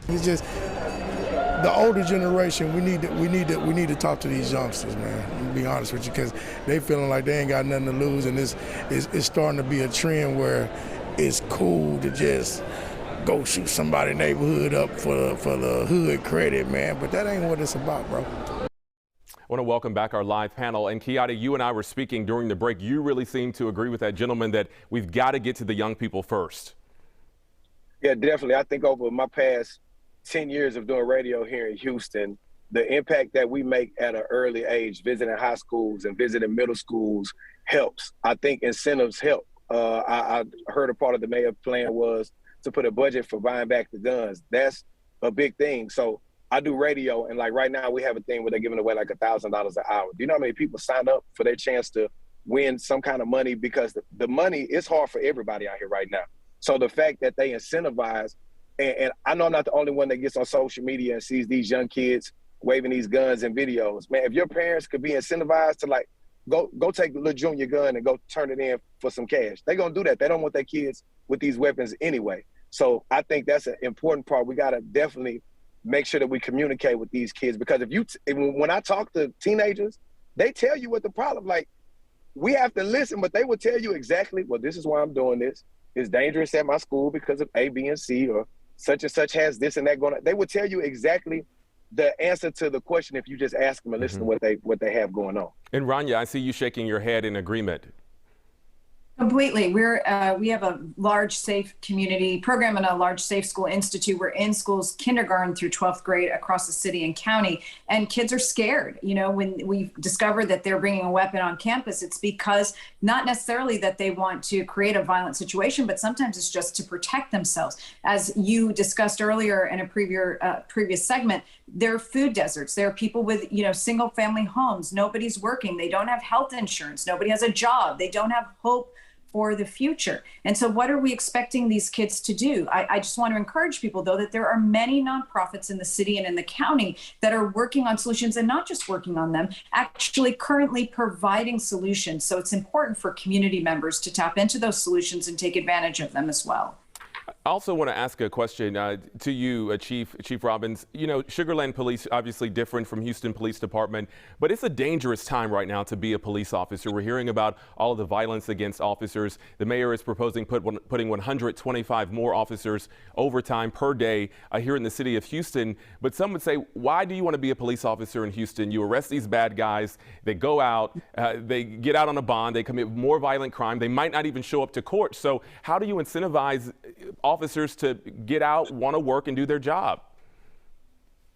It's just the older generation. We need to talk to these youngsters, man. To be honest with you, because they feeling like they ain't got nothing to lose, and it's starting to be a trend where it's cool to just go shoot somebody's neighborhood up for the hood credit, man. But that ain't what it's about, bro. I want to welcome back our live panel. And Kiotti, you and I were speaking during the break. You really seem to agree with that gentleman that we've got to get to the young people first. Yeah, definitely. I think over my past 10 years of doing radio here in Houston, the impact that we make at an early age, visiting high schools and visiting middle schools, helps. I think incentives help. I heard a part of the mayor's plan was to put a budget for buying back the guns. That's a big thing. So I do radio, and like right now we have a thing where they're giving away like $1,000 an hour. Do you know how many people sign up for their chance to win some kind of money? Because the money is hard for everybody out here right now. So the fact that they incentivize, and I know I'm not the only one that gets on social media and sees these young kids waving these guns and videos. Man, if your parents could be incentivized to like, go take the little junior gun and go turn it in for some cash, they're gonna do that. They don't want their kids with these weapons anyway. So I think that's an important part. We gotta definitely make sure that we communicate with these kids, because when I talk to teenagers, they tell you what the problem, like, we have to listen, but they will tell you exactly, well, this is why I'm doing this. It's dangerous at my school because of A, B, and C, or such and such has this and that going on. They will tell you exactly the answer to the question if you just ask them and listen to what they have going on. And Rania, I see you shaking your head in agreement. Completely. We have a large safe community program and a large safe school institute. We're in schools kindergarten through 12th grade across the city and county, and kids are scared. You know, when we discover that they're bringing a weapon on campus, it's because not necessarily that they want to create a violent situation, but sometimes it's just to protect themselves. As you discussed earlier in a previous segment, there are food deserts. There are people with, single family homes. Nobody's working. They don't have health insurance. Nobody has a job. They don't have hope for the future. And so what are we expecting these kids to do? I just want to encourage people, though, that there are many nonprofits in the city and in the county that are working on solutions, and not just working on them, actually currently providing solutions. So it's important for community members to tap into those solutions and take advantage of them as well. I also want to ask a question to you, Chief Robbins. You know, Sugar Land Police, obviously different from Houston Police Department, but it's a dangerous time right now to be a police officer. We're hearing about all of the violence against officers. The mayor is proposing putting 125 more officers overtime per day here in the city of Houston. But some would say, why do you want to be a police officer in Houston? You arrest these bad guys, they go out, they get out on a bond, they commit more violent crime, they might not even show up to court. So how do you incentivize officers to get out, want to work, and do their job?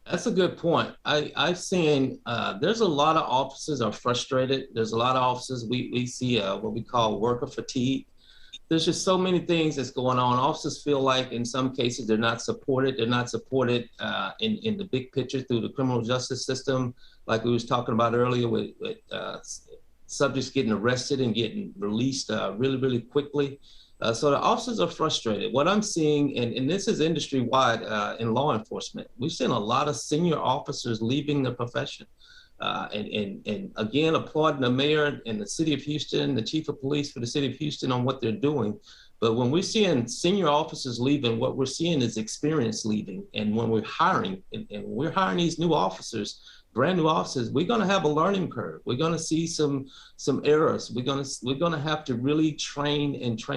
That's a good point. I've seen there's a lot of officers are frustrated. There's a lot of officers we see what we call worker fatigue. There's just so many things that's going on. Officers feel like in some cases they're not supported. They're not supported in the big picture through the criminal justice system, like we was talking about earlier with subjects getting arrested and getting released really, really quickly. So the officers are frustrated. What I'm seeing, and this is industry-wide in law enforcement, we've seen a lot of senior officers leaving the profession. And again, applauding the mayor and the city of Houston, the chief of police for the city of Houston on what they're doing. But when we're seeing senior officers leaving, what we're seeing is experience leaving. And when we're hiring, and we're hiring these new officers, brand new officers, we're going to have a learning curve. We're going to see some errors. We're going to have to really train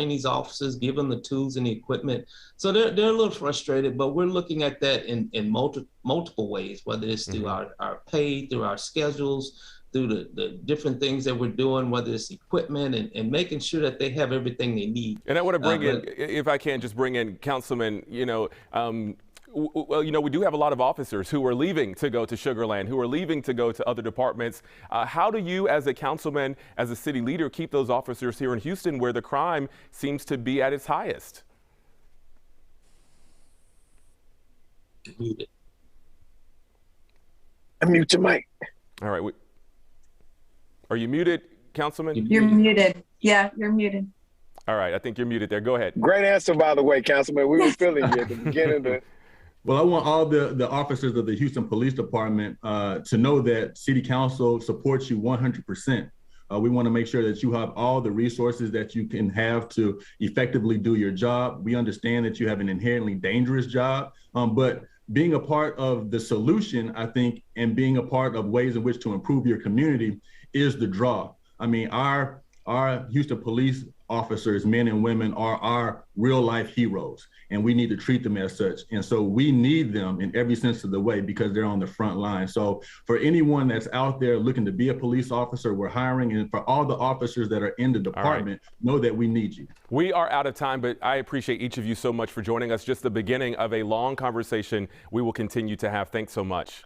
these officers, give them the tools and the equipment. So they're a little frustrated, but we're looking at that in multiple ways, whether it's through our pay, through our schedules, through the different things that we're doing, whether it's equipment and making sure that they have everything they need. And I want to bring in, if I can, just bring in Councilman, well, we do have a lot of officers who are leaving to go to Sugar Land, who are leaving to go to other departments. How do you, as a councilman, as a city leader, keep those officers here in Houston where the crime seems to be at its highest? Unmute your mic. All right. Are you muted, Councilman? You're muted. Yeah, you're muted. All right. I think you're muted there. Go ahead. Great answer, by the way, Councilman. We were feeling you at the beginning. Well, I want all the officers of the Houston Police Department to know that City Council supports you 100%. We want to make sure that you have all the resources that you can have to effectively do your job. We understand that you have an inherently dangerous job, but being a part of the solution, I think, and being a part of ways in which to improve your community is the draw. I mean, our Houston police officers, men and women, are our real life heroes, and we need to treat them as such. And so we need them in every sense of the way because they're on the front line. So for anyone that's out there looking to be a police officer, we're hiring. And for all the officers that are in the department, know that we need you. We are out of time, but I appreciate each of you so much for joining us. Just the beginning of a long conversation we will continue to have. Thanks so much.